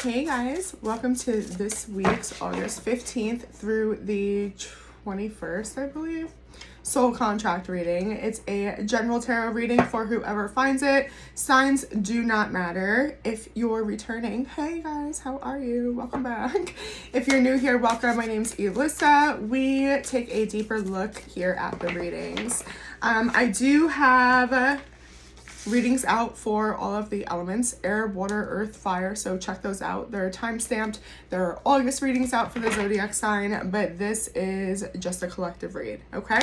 Hey guys, welcome to this week's August 15th through the 21st, I believe, soul contract reading. It's a general tarot reading for whoever finds it. Signs do not matter. If you're returning, hey guys, how are you? Welcome back. If you're new here, welcome. My name's Elissa. We take a deeper look here at the readings. I do have readings out for all of the elements: air, water, earth, fire, so check those out. They're time stamped. There are August readings out for the zodiac sign, but this is just a collective read. Okay,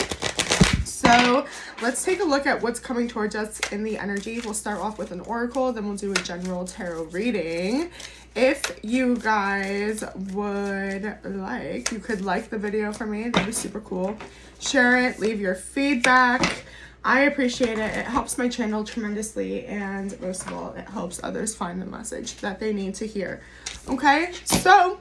so let's take a look at what's coming towards us in the energy. We'll start off with an oracle, then we'll do a general tarot reading. If you guys would like, you could like the video for me. That'd be super cool. Share it, leave your feedback. I appreciate it. It helps my channel tremendously, and most of all, it helps others find the message that they need to hear. Okay, so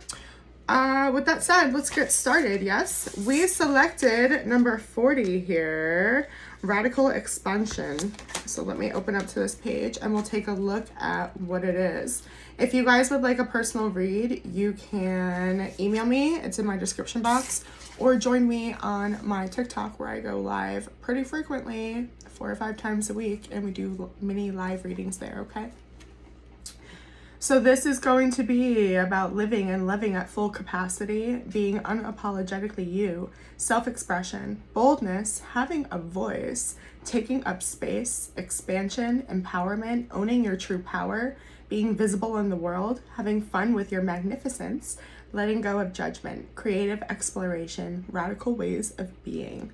with that said, let's get started. Yes, we selected number 40 here, radical expansion. So let me open up to this page and we'll take a look at what it is. If you guys would like a personal read, you can email me. It's in my description box. Or join me on my TikTok where I go live pretty frequently, 4 or 5 times a week, and we do mini live readings there, okay? So this is going to be about living and loving at full capacity, being unapologetically you, self-expression, boldness, having a voice, taking up space, expansion, empowerment, owning your true power, being visible in the world, having fun with your magnificence, letting go of judgment, creative exploration, radical ways of being.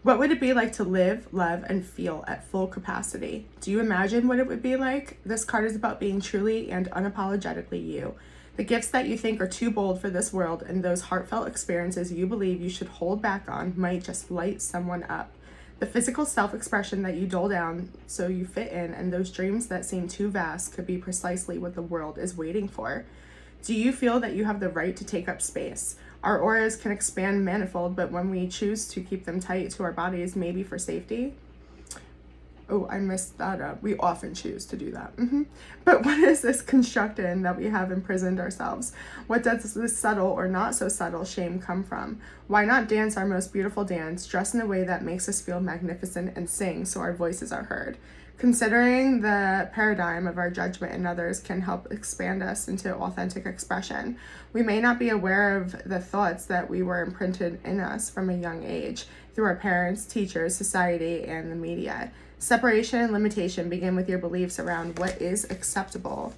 What would it be like to live, love, and feel at full capacity? Do you imagine what it would be like? This card is about being truly and unapologetically you. The gifts that you think are too bold for this world and those heartfelt experiences you believe you should hold back on might just light someone up. The physical self-expression that you dole down so you fit in, and those dreams that seem too vast could be precisely what the world is waiting for. Do you feel that you have the right to take up space? Our auras can expand manifold, but when we choose to keep them tight to our bodies, maybe for safety. Oh, I messed that up. We often choose to do that. But what is this construction that we have imprisoned ourselves? What does this subtle or not so subtle shame come from? Why not dance our most beautiful dance, dress in a way that makes us feel magnificent, and sing so our voices are heard? Considering the paradigm of our judgment in others can help expand us into authentic expression. We may not be aware of the thoughts that we were imprinted in us from a young age through our parents, teachers, society, and the media. Separation and limitation begin with your beliefs around what is acceptable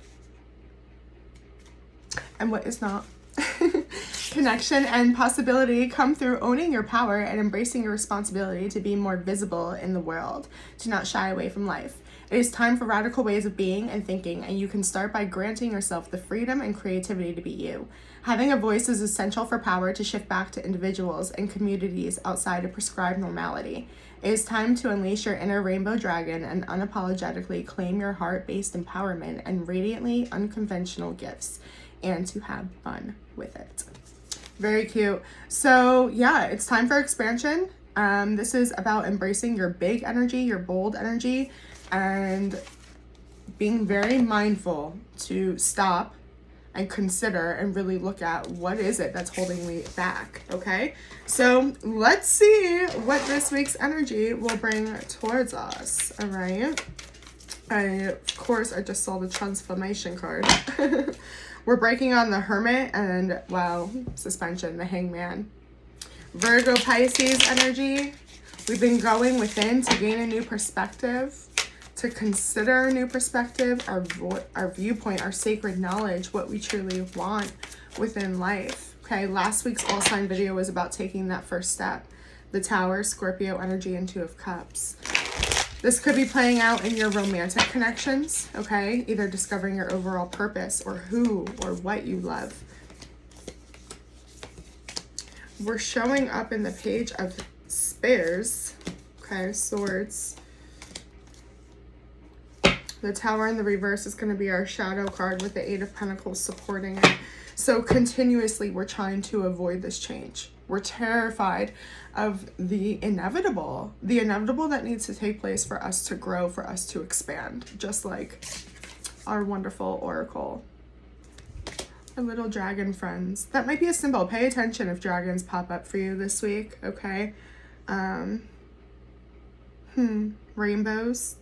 and what is not. Connection and possibility come through owning your power and embracing your responsibility to be more visible in the world. Do not shy away from life. It is time for radical ways of being and thinking, and you can start by granting yourself the freedom and creativity to be you. Having a voice is essential for power to shift back to individuals and communities outside of prescribed normality. It is time to unleash your inner rainbow dragon and unapologetically claim your heart-based empowerment and radiantly unconventional gifts, and to have fun with it. Very cute. So yeah, it's time for expansion. This is about embracing your big energy, your bold energy, and being very mindful to stop and consider and really look at what is it that's holding me back. Okay, so let's see what this week's energy will bring towards us. All right, of course I just saw the transformation card. We're breaking on the Hermit and, well, suspension, the Hangman. Virgo, Pisces energy. We've been going within to gain a new perspective, to consider a new perspective, our viewpoint, our sacred knowledge, what we truly want within life. Okay, last week's all sign video was about taking that first step. The Tower, Scorpio energy, and Two of Cups. This could be playing out in your romantic connections, okay? Either discovering your overall purpose or who or what you love. We're showing up in the Page of Spears, okay? Swords. The Tower in the reverse is going to be our shadow card with the Eight of Pentacles supporting it. So continuously we're trying to avoid this change. We're terrified of the inevitable that needs to take place for us to grow, for us to expand, just like our wonderful oracle. Our little dragon friends. That might be a symbol. Pay attention if dragons pop up for you this week, okay? Rainbows.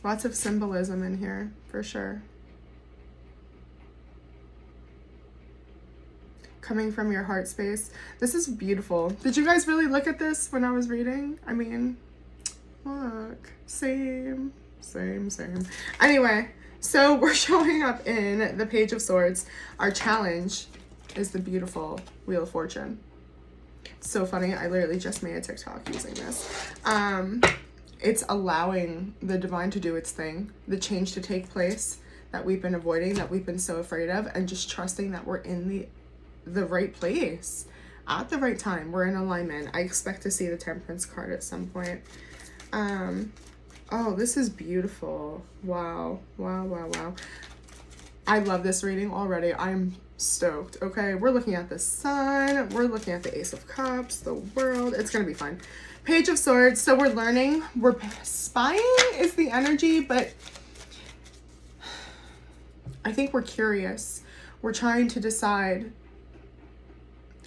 Lots of symbolism in here, for sure. Coming from your heart space. This is beautiful. Did you guys really look at this when I was reading? I mean, look. Same. Anyway, so we're showing up in the Page of Swords. Our challenge is the beautiful Wheel of Fortune. So funny. I literally just made a TikTok using this. It's allowing the divine to do its thing, the change to take place that we've been avoiding, that we've been so afraid of, and just trusting that we're in the right place at the right time. We're in alignment. I expect to see the Temperance card at some point. Oh, this is beautiful. Wow. I love this reading already. I'm stoked. Okay, we're looking at the Sun. We're looking at the Ace of Cups, the World. It's gonna be fun. Page of Swords. So we're learning. We're spying is the energy, but I think we're curious. We're trying to decide,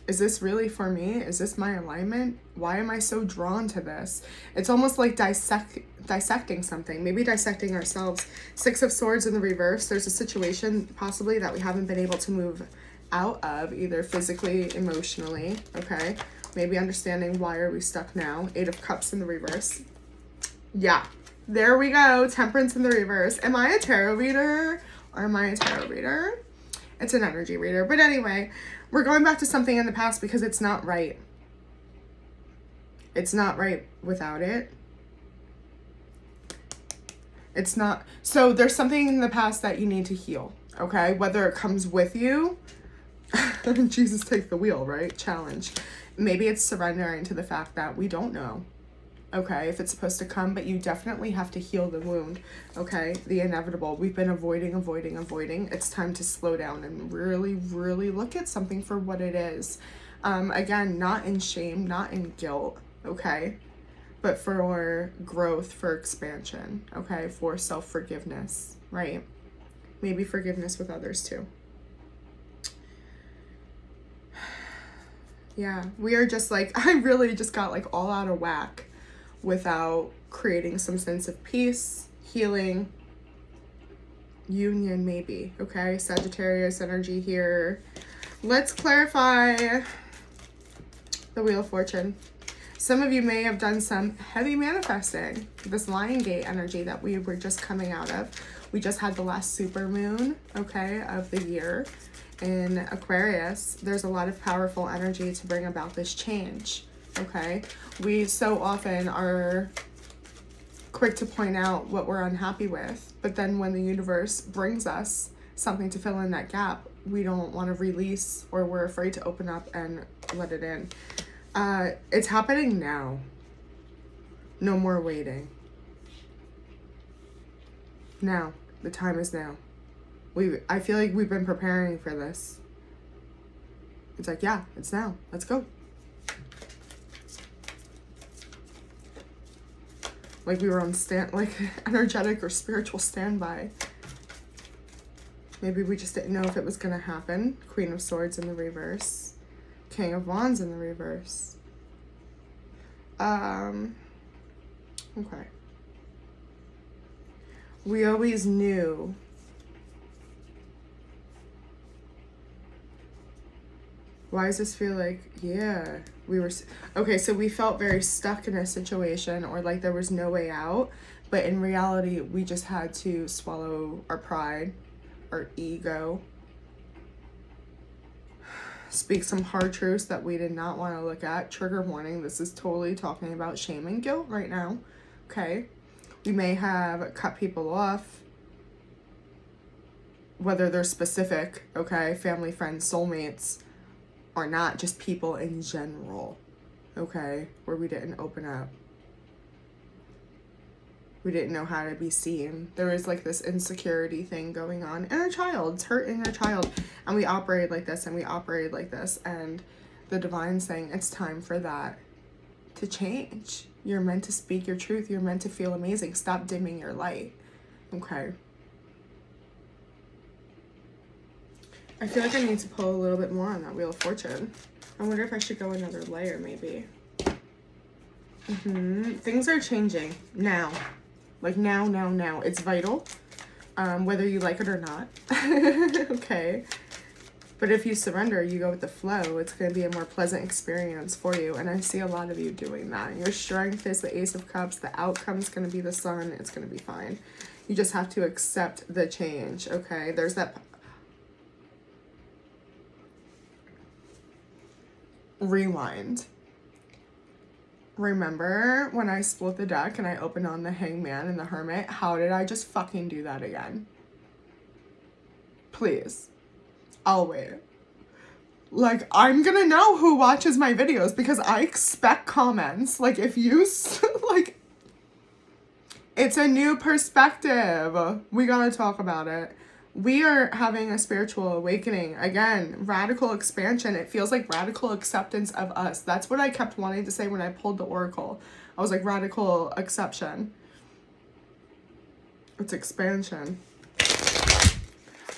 is this really for me? Is this my alignment? Why am I so drawn to this? It's almost like dissecting something, maybe dissecting ourselves. Six of Swords in the reverse. There's a situation possibly that we haven't been able to move out of, either physically, emotionally, okay? Maybe understanding why are we stuck now. Eight of Cups in the reverse. Yeah, there we go. Temperance in the reverse. Am I a tarot reader or am I a tarot reader? It's an energy reader. But anyway, we're going back to something in the past because it's not right. It's not right without it. It's not. So there's something in the past that you need to heal, okay? Whether it comes with you, Jesus take the wheel, right? Challenge. Maybe it's surrendering to the fact that we don't know, okay, if it's supposed to come, but you definitely have to heal the wound, okay? The inevitable. We've been avoiding. It's time to slow down and really, really look at something for what it is. Again, not in shame, not in guilt, okay? But for growth, for expansion, okay? For self-forgiveness, right? Maybe forgiveness with others too. Yeah, we are just like, I really just got like all out of whack without creating some sense of peace, healing, union maybe, okay? Sagittarius energy here. Let's clarify the Wheel of Fortune. Some of you may have done some heavy manifesting. This Lion Gate energy that we were just coming out of. We just had the last super moon, okay, of the year. In Aquarius, there's a lot of powerful energy to bring about this change, okay? We so often are quick to point out what we're unhappy with, but then when the universe brings us something to fill in that gap, we don't want to release, or we're afraid to open up and let it in. It's happening now. No more waiting. Now. The time is now. I feel like we've been preparing for this. It's like, yeah, it's now. Let's go. Like we were on energetic or spiritual standby. Maybe we just didn't know if it was going to happen. Queen of Swords in the reverse. King of Wands in the reverse. Okay. We always knew why does this feel like, yeah, we were, okay, so we felt very stuck in a situation or like there was no way out, but in reality, we just had to swallow our pride, our ego, speak some hard truths that we did not want to look at. Trigger warning, this is totally talking about shame and guilt right now, okay? We may have cut people off, whether they're specific, okay, family, friends, soulmates, or not, just people in general, okay, where we didn't open up. We didn't know how to be seen. There was like this insecurity thing going on. Inner child, it's hurt inner child. And we operated like this and we operated like this. And the divine's saying it's time for that to change. You're meant to speak your truth. You're meant to feel amazing. Stop dimming your light. Okay. I feel like I need to pull a little bit more on that Wheel of Fortune. I wonder if I should go another layer, maybe. Things are changing now. Like now. It's vital, whether you like it or not. Okay. But if you surrender, you go with the flow, it's going to be a more pleasant experience for you. And I see a lot of you doing that. Your strength is the Ace of Cups. The outcome is going to be the Sun. It's going to be fine. You just have to accept the change, okay? There's that... Rewind. Remember when I split the deck and I opened on the Hangman and the Hermit? How did I just fucking do that again? Please. I'll wait. Like, I'm gonna know who watches my videos because I expect comments. Like, if you, like, it's a new perspective. We gotta talk about it. We are having a spiritual awakening. Again, radical expansion. It feels like radical acceptance of us. That's what I kept wanting to say when I pulled the Oracle. I was like, radical acceptance. It's expansion.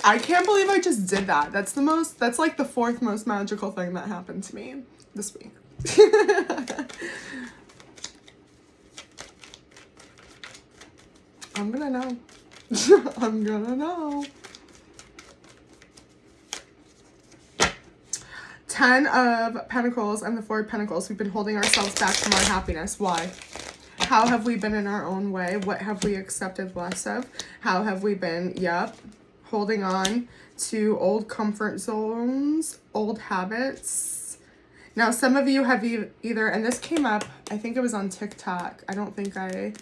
I can't believe I just did that. That's like the 4th most magical thing that happened to me this week. I'm gonna know. I'm gonna know. 10 of Pentacles and the 4 of Pentacles. We've been holding ourselves back from our happiness. Why? How have we been in our own way? What have we accepted less of? How have we been, holding on to old comfort zones, old habits. Now, some of you have either, and this came up, I think it was on TikTok. I don't think I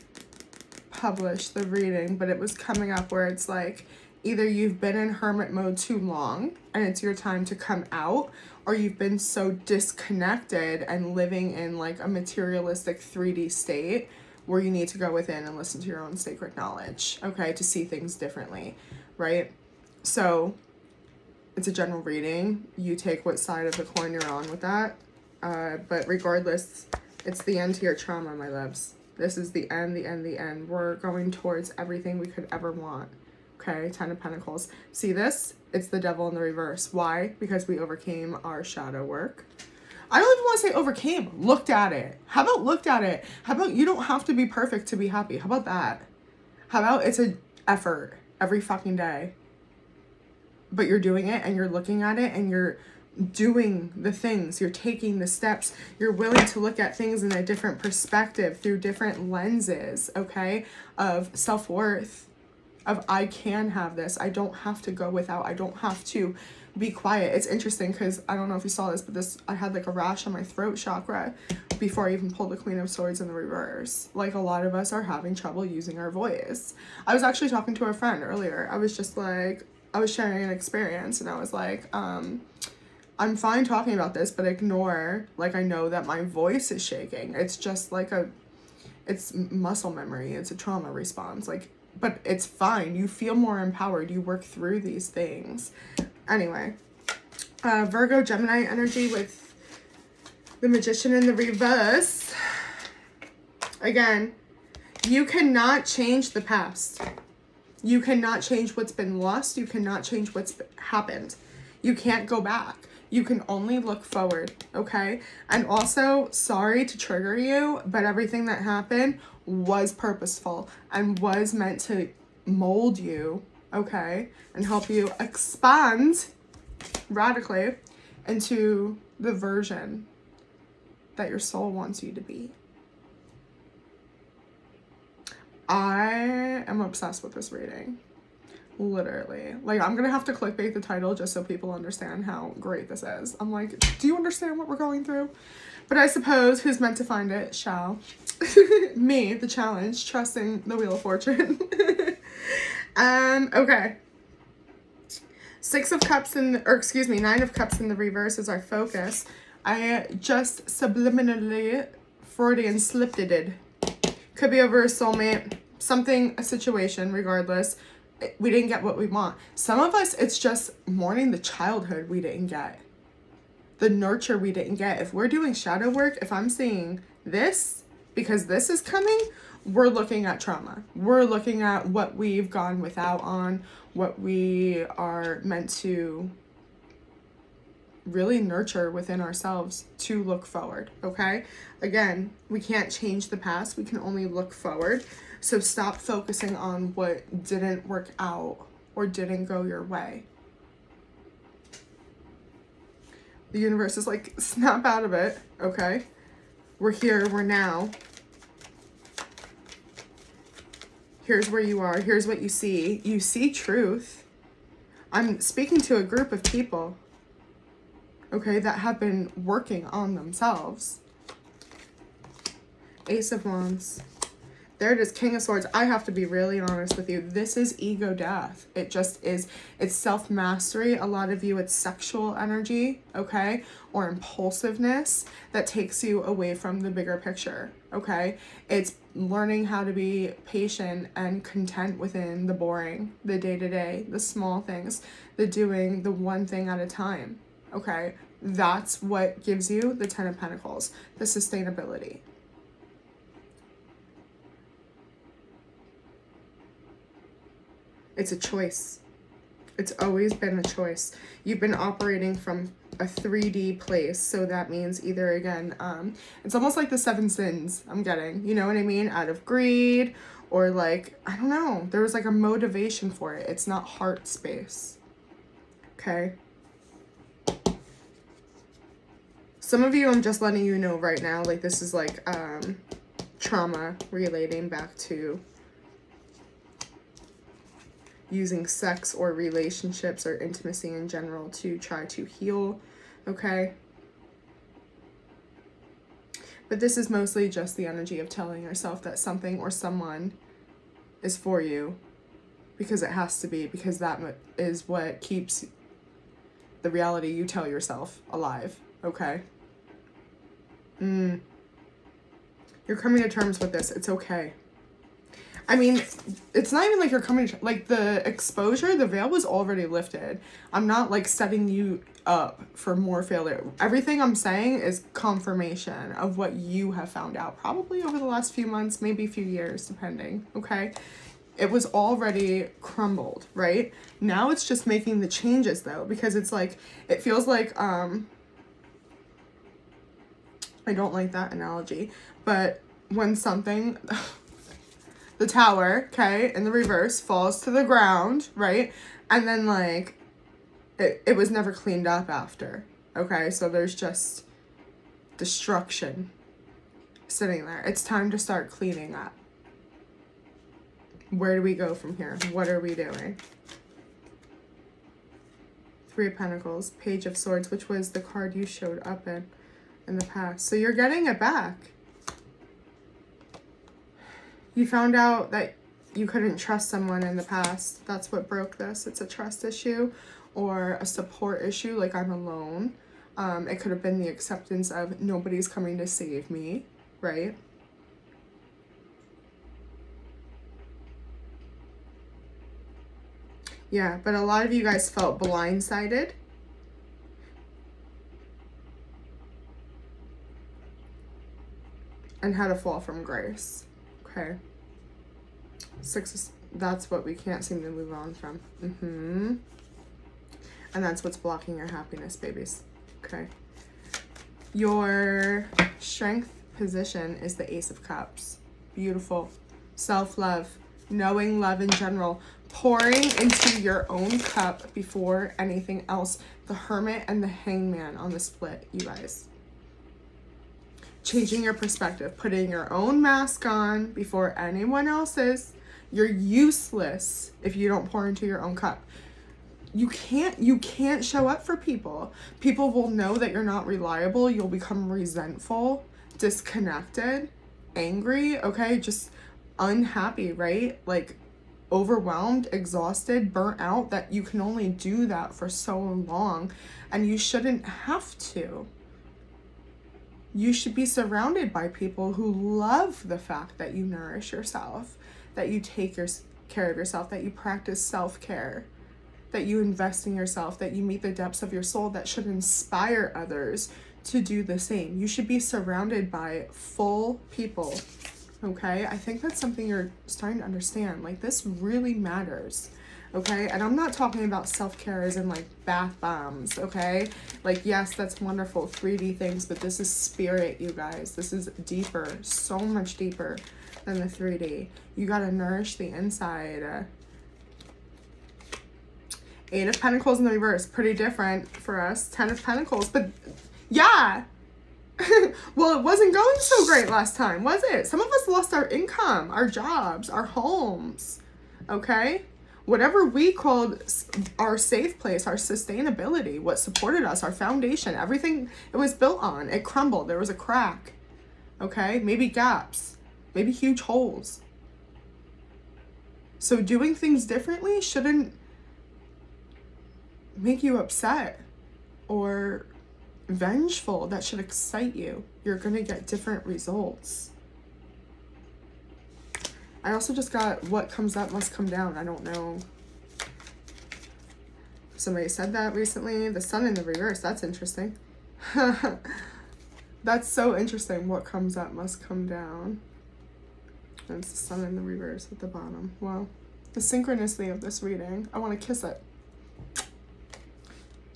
published the reading, but it was coming up where it's like, either you've been in hermit mode too long and it's your time to come out, or you've been so disconnected and living in like a materialistic 3D state where you need to go within and listen to your own sacred knowledge, okay, to see things differently, right? So it's a general reading. You take what side of the coin you're on with that. But regardless, it's the end to your trauma, my loves. This is the end, the end, the end. We're going towards everything we could ever want. Okay, 10 of Pentacles. See this? It's the Devil in the reverse. Why? Because we overcame our shadow work. I don't even want to say overcame. Looked at it. How about looked at it? How about you don't have to be perfect to be happy? How about that? How about it's an effort every fucking day? But you're doing it and you're looking at it and you're doing the things. You're taking the steps. You're willing to look at things in a different perspective through different lenses, okay? Of self-worth. Of I can have this. I don't have to go without. I don't have to be quiet. It's interesting because I don't know if you saw this, but I had like a rash on my throat chakra before I even pulled the Queen of Swords in the reverse. Like a lot of us are having trouble using our voice. I was actually talking to a friend earlier. I was just like, I was sharing an experience and I was like, I'm fine talking about this, but ignore, like, I know that my voice is shaking. It's just like it's muscle memory. It's a trauma response. Like, but it's fine. You feel more empowered. You work through these things. Anyway, Virgo, Gemini energy with the Magician in the reverse. Again, you cannot change the past. You cannot change what's been lost. You cannot change what's happened. You can't go back. You can only look forward, okay? And also, sorry to trigger you, but everything that happened was purposeful and was meant to mold you, okay? And help you expand radically into the version that your soul wants you to be. I am obsessed with this reading. Literally. Like, I'm gonna have to clickbait the title just so people understand how great this is. I'm like, do you understand what we're going through? But I suppose who's meant to find it shall. Me, the challenge, trusting the Wheel of Fortune. Okay. 6 of Cups Nine of Cups in the reverse is our focus. I just subliminally Freudian slipped it. Could be over a soulmate, something, a situation, regardless. We didn't get what we want. Some of us, it's just mourning the childhood we didn't get. The nurture we didn't get. If we're doing shadow work, if I'm seeing this, because this is coming, we're looking at trauma. We're looking at what we've gone without on, what we are meant to really nurture within ourselves to look forward, okay? Again, we can't change the past. We can only look forward. So stop focusing on what didn't work out or didn't go your way. The universe is like, snap out of it, okay? We're here, we're now. Here's where you are. Here's what you see. You see truth. I'm speaking to a group of people, okay, that have been working on themselves. Ace of Wands. There it is, King of Swords. I have to be really honest with you. This is ego death. It just is. It's self-mastery. A lot of you, it's sexual energy, okay? Or impulsiveness that takes you away from the bigger picture, okay? It's learning how to be patient and content within the boring, the day-to-day, the small things, the doing the one thing at a time, okay? That's what gives you the Ten of Pentacles, the sustainability. It's a choice. It's always been a choice. You've been operating from a 3D place. So that means either, again, it's almost like the 7 sins I'm getting, you know what I mean? Out of greed or like, I don't know. There was like a motivation for it. It's not heart space. Okay. Some of you, I'm just letting you know right now, like this is like trauma relating back to using sex or relationships or intimacy in general to try to heal, okay? But this is mostly just the energy of telling yourself that something or someone is for you because it has to be, because that is what keeps the reality you tell yourself alive, okay? You're coming to terms with this. It's okay. I mean, it's not even like you're coming to, like the exposure, the veil was already lifted. I'm not like setting you up for more failure. Everything I'm saying is confirmation of what you have found out probably over the last few months, maybe a few years, depending, okay? It was already crumbled, right? Now it's just making the changes though, because it's like, it feels like, I don't like that analogy, but when something... the tower, okay, in the reverse, falls to the ground, right? And then, like, it was never cleaned up after, okay? So there's just destruction sitting there. It's time to start cleaning up. Where do we go from here? What are we doing? 3 of Pentacles, Page of Swords, which was the card you showed up in the past. So you're getting it back. You found out that you couldn't trust someone in the past. That's what broke this. It's a trust issue or a support issue, like I'm alone. It could have been the acceptance of nobody's coming to save me, right? Yeah, but a lot of you guys felt blindsided. And had a fall from grace. Okay. 6, that's what we can't seem to move on from. And that's what's blocking your happiness, babies. Okay. Your strength position is the Ace of Cups. Beautiful. Self-love. Knowing love in general. Pouring into your own cup before anything else. The Hermit and the Hangman on the split, you guys. Changing your perspective, putting your own mask on before anyone else's. You're useless if you don't pour into your own cup. You can't show up for people. People will know that you're not reliable. You'll become resentful, disconnected, angry, okay? Just unhappy, right? Like overwhelmed, exhausted, burnt out, that you can only do that for so long, and you shouldn't have to. You should be surrounded by people who love the fact that you nourish yourself, that you take care of yourself, that you practice self-care, that you invest in yourself, that you meet the depths of your soul, that should inspire others to do the same. You should be surrounded by full people, okay? I think that's something you're starting to understand. Like, this really matters. okay? And I'm not talking about self-care as in like bath bombs, okay? Like, yes, that's wonderful, 3D things, but this is spirit, you guys. This is deeper, so much deeper than the 3D. You gotta nourish the inside. 8 of Pentacles in the reverse, pretty different for us. 10 of Pentacles, but yeah. Well, it wasn't going so great last time, was it? Some of us lost our income, our jobs, our homes, okay? Whatever we called our safe place, our sustainability, what supported us, our foundation, everything it was built on, it crumbled. There was a crack, okay? Maybe gaps, maybe huge holes. So doing things differently shouldn't make you upset or vengeful. That should excite you. You're gonna get different results. I also just got what comes up must come down. I don't know. Somebody said that recently. The sun in the reverse. That's interesting. That's so interesting. What comes up must come down. And it's the sun in the reverse at the bottom. Wow. The synchronicity of this reading. I want to kiss it.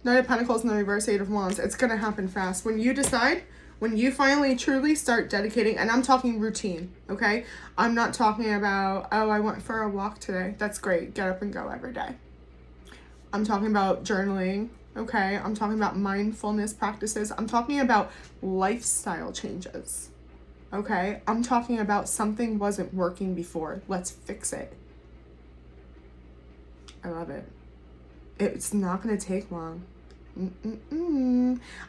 Knight of Pentacles in the reverse, 8 of Wands. It's going to happen fast. When you decide, when you finally truly start dedicating, and I'm talking routine, okay? I'm not talking about, oh, I went for a walk today. That's great. Get up and go every day. I'm talking about journaling, okay? I'm talking about mindfulness practices. I'm talking about lifestyle changes, okay? I'm talking about something wasn't working before. Let's fix it. I love it. It's not going to take long.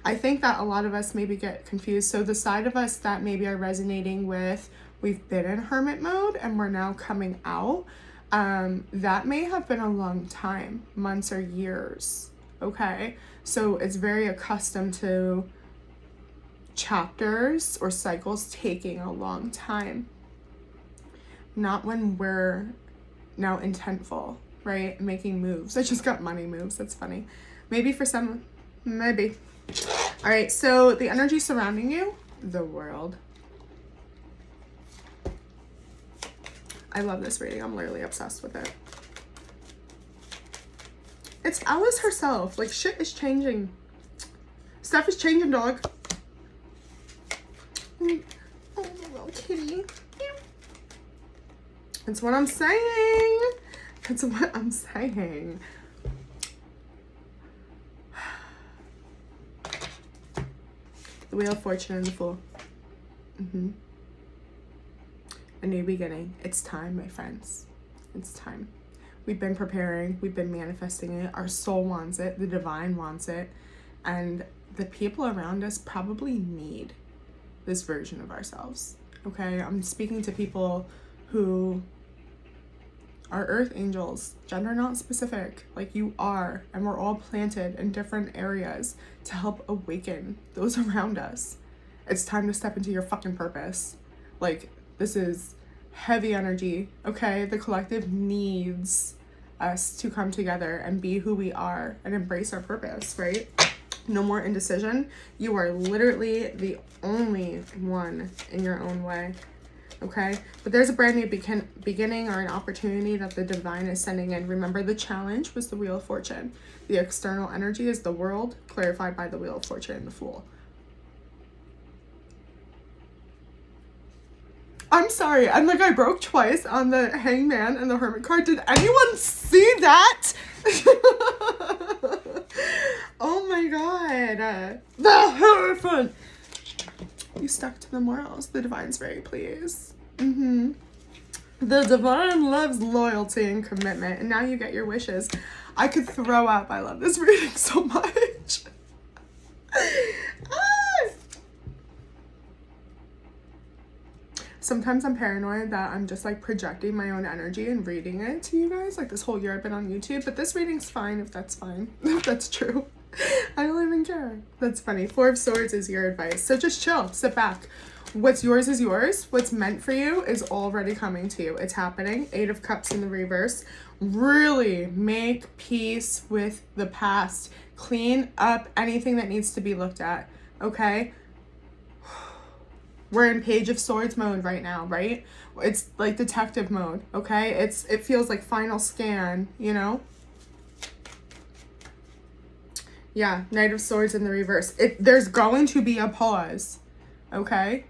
I think that a lot of us maybe get confused. So the side of us that maybe are resonating with, we've been in hermit mode and we're now coming out, that may have been a long time, months or years, okay? So it's very accustomed to chapters or cycles taking a long time. Not when we're now intentful, right? Making moves. I just got money moves. That's funny. Maybe for some, maybe. All right, so the energy surrounding you, the world. I love this reading. I'm literally obsessed with it. It's Alice herself. Like, shit is changing. Stuff is changing, dog. Oh, my little kitty. That's what I'm saying. That's what I'm saying. The Wheel of Fortune and the Fool. A new beginning. It's time, my friends. It's time. We've been preparing. We've been manifesting it. Our soul wants it. The divine wants it. And the people around us probably need this version of ourselves. Okay? I'm speaking to people who are earth angels, gender not specific, like you are, and we're all planted in different areas to help awaken those around us. It's time to step into your fucking purpose. Like, this is heavy energy, okay? The collective needs us to come together and be who we are and embrace our purpose, right? No more indecision. You are literally the only one in your own way. Okay, but there's a brand new beginning or an opportunity that the divine is sending in. Remember, the challenge was the Wheel of Fortune. The external energy is the world, clarified by the Wheel of Fortune and the Fool. I'm sorry, and like I broke twice on the Hangman and the Hermit card. Did anyone see that? Oh my god. The Hierophant! You stuck to the morals. The divine's very pleased. The divine loves loyalty and commitment, and now you get your wishes. I could throw up. I love this reading so much. Sometimes I'm paranoid that I'm just like projecting my own energy and reading it to you guys. Like this whole year I've been on YouTube, but this reading's fine if that's fine. If that's true. I don't even care. That's funny. 4 of Swords is your advice. So just chill, sit back. What's yours is yours. What's meant for you is already coming to you. It's happening. 8 of Cups in the reverse. Really make peace with the past. Clean up anything that needs to be looked at. Okay? We're in Page of Swords mode right now, right? It's like detective mode, okay? It feels like final scan, you know? Yeah, Knight of Swords in the reverse. There's going to be a pause, okay?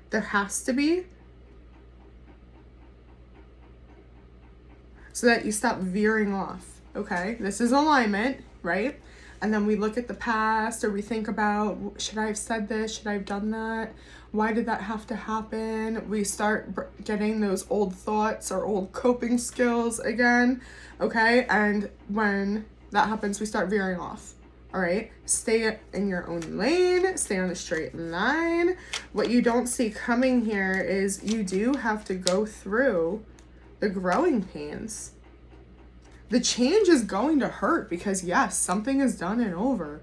There has to be. So that you stop veering off, okay? This is alignment, right? And then we look at the past, or we think about, should I have said this? Should I have done that? Why did that have to happen? We start getting those old thoughts or old coping skills again, okay? And when that happens, we start veering off, all right? Stay in your own lane, stay on a straight line. What you don't see coming here is you do have to go through the growing pains. The change is going to hurt because yes, something is done and over.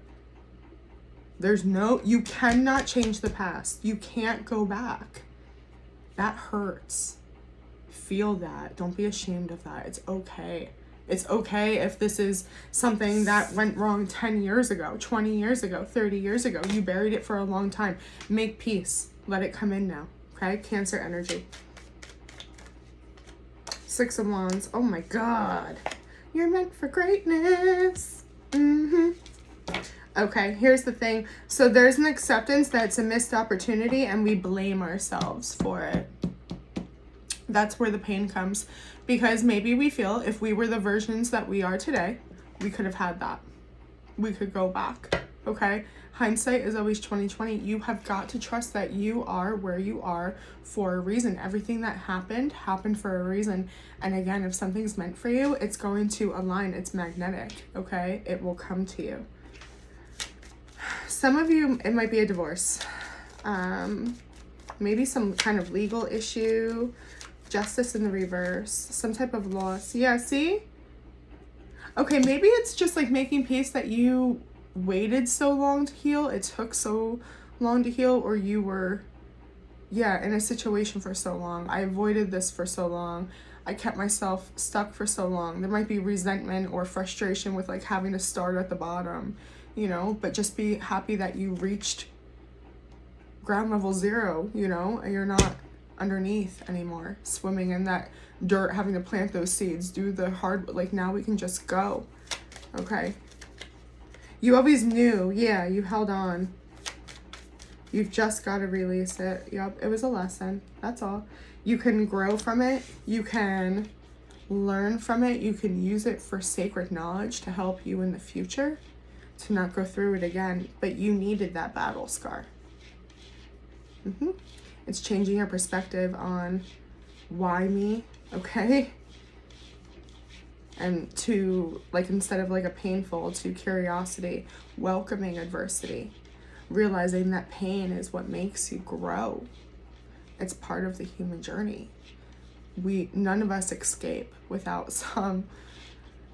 You cannot change the past. You can't go back. That hurts. Feel that. Don't be ashamed of that. It's okay. It's okay if this is something that went wrong 10 years ago, 20 years ago, 30 years ago. You buried it for a long time. Make peace. Let it come in now. Okay? Cancer energy. Six of Wands. Oh my God. You're meant for greatness. Okay, here's the thing. So there's an acceptance that it's a missed opportunity and we blame ourselves for it. That's where the pain comes. Because maybe we feel if we were the versions that we are today, we could have had that. We could go back. Okay? Hindsight is always 20/20. You have got to trust that you are where you are for a reason. Everything that happened for a reason. And again, if something's meant for you, it's going to align. It's magnetic, okay? It will come to you. Some of you, it might be a divorce. Maybe some kind of legal issue. Justice in the reverse. Some type of loss. Yeah, see? Okay, maybe it's just like making peace that you waited so long to heal, it took so long to heal, or you were in a situation for so long. I avoided this for so long. I kept myself stuck for so long. There might be resentment or frustration with like having to start at the bottom, you know, but just be happy that you reached ground level zero, you know, and you're not underneath anymore, swimming in that dirt, having to plant those seeds, do the hard, like now we can just go, okay? You always knew, yeah, you held on. You've just got to release it. Yep, it was a lesson. That's all. You can grow from it. You can learn from it. You can use it for sacred knowledge to help you in the future, to not go through it again. But you needed that battle scar. It's changing your perspective on why me, okay? And to, like, instead of like a painful, to curiosity, welcoming adversity, realizing that pain is what makes you grow. It's part of the human journey. None of us escape without some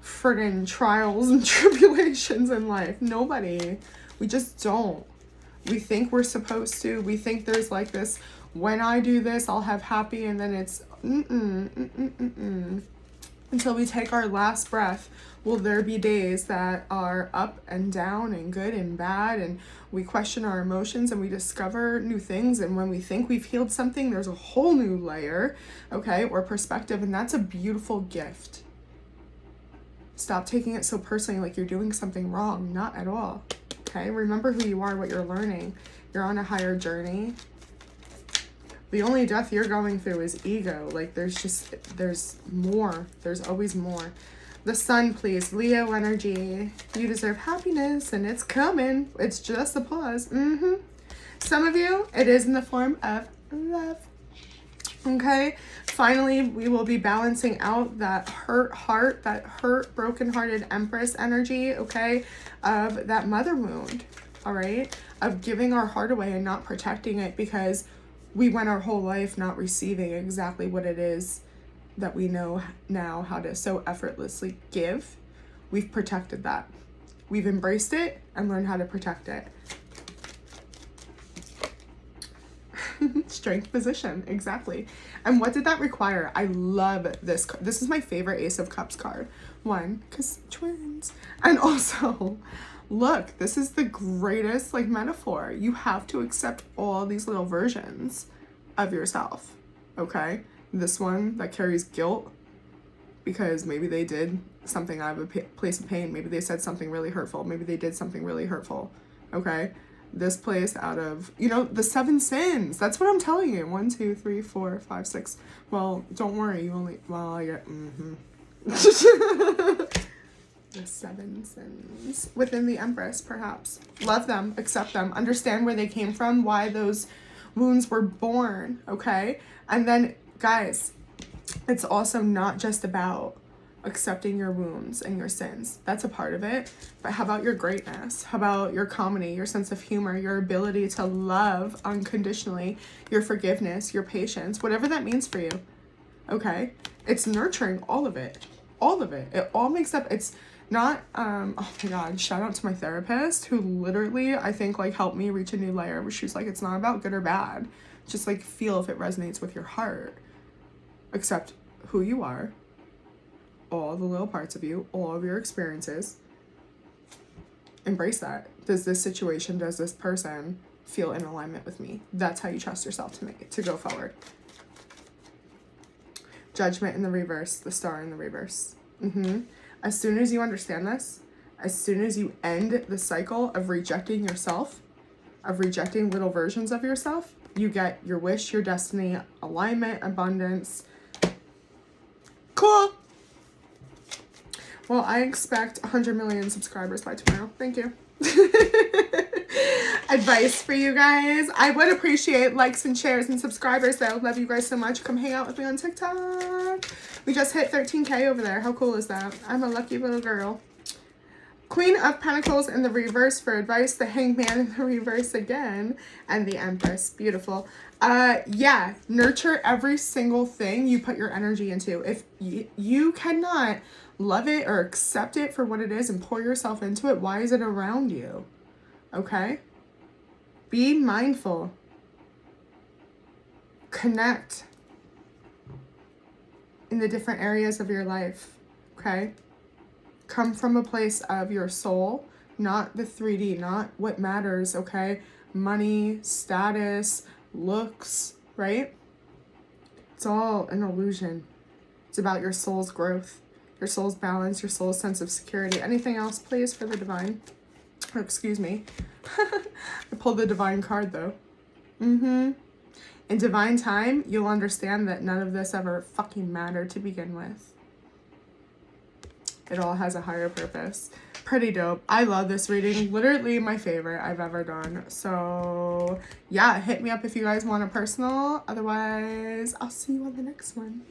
friggin' trials and tribulations in life. Nobody. We just don't. We think we're supposed to. We think there's like this, when I do this, I'll have happy, and then it's until we take our last breath, will there be days that are up and down and good and bad, and we question our emotions and we discover new things, and when we think we've healed something, there's a whole new layer, okay, or perspective, and that's a beautiful gift. Stop taking it so personally, like you're doing something wrong. Not at all, okay? Remember who you are, what you're learning. You're on a higher journey. The only death you're going through is ego. Like there's more. There's always more. The sun, please. Leo energy. You deserve happiness and it's coming. It's just a pause. Some of you, it is in the form of love. Okay? Finally, we will be balancing out that hurt heart, that hurt, broken-hearted Empress energy, okay? Of that mother wound, all right? Of giving our heart away and not protecting it because we went our whole life not receiving exactly what it is that we know now how to so effortlessly give. We've protected that. We've embraced it and learned how to protect it. Strength position, exactly. And what did that require? I love this. This is my favorite Ace of Cups card. One, because twins. And also, look, this is the greatest like metaphor. You have to accept all these little versions. of yourself, okay? This one that carries guilt because maybe they did something out of a place of pain. Maybe they said something really hurtful. Maybe they did something really hurtful, okay? This place out of, you know, the 7 sins. That's what I'm telling you. 1, 2, 3, 4, 5, 6. Well, don't worry. You only, well, I get, the 7 sins within the Empress, perhaps. Love them, accept them, understand where they came from, why those wounds were born, okay? And then, guys, it's also not just about accepting your wounds and your sins. That's a part of it. But how about your greatness? How about your comedy, your sense of humor, your ability to love unconditionally, your forgiveness, your patience, whatever that means for you, okay? It's nurturing all of it. All of it. It all makes up, it's not, oh my God, shout out to my therapist who literally, I think, like, helped me reach a new layer where she's like, it's not about good or bad. Just, like, feel if it resonates with your heart. Accept who you are, all the little parts of you, all of your experiences. Embrace that. Does this situation, does this person feel in alignment with me? That's how you trust yourself to go forward. Judgment in the reverse, the Star in the reverse. As soon as you understand this, as soon as you end the cycle of rejecting yourself, of rejecting little versions of yourself, you get your wish, your destiny, alignment, abundance. Cool. Well, I expect 100 million subscribers by tomorrow. Thank you. Advice for you guys. I would appreciate likes and shares and subscribers though. Love you guys so much. Come hang out with me on TikTok. We just hit 13K over there. How cool is that? I'm a lucky little girl. Queen of Pentacles in the reverse for advice. The Hangman in the reverse again. And the Empress. Beautiful. Yeah. Nurture every single thing you put your energy into. If you cannot love it or accept it for what it is and pour yourself into it, why is it around you? Okay? Be mindful. Connect in the different areas of your life. Okay? Come from a place of your soul, not the 3D, not what matters, okay? Money, status, looks, right? It's all an illusion. It's about your soul's growth, your soul's balance, your soul's sense of security. Anything else, please, for the divine? Oh, excuse me. I pulled the divine card, though. In divine time, you'll understand that none of this ever fucking mattered to begin with. It all has a higher purpose. Pretty dope. I love this reading. Literally my favorite I've ever done. So, yeah, hit me up if you guys want a personal. Otherwise, I'll see you on the next one.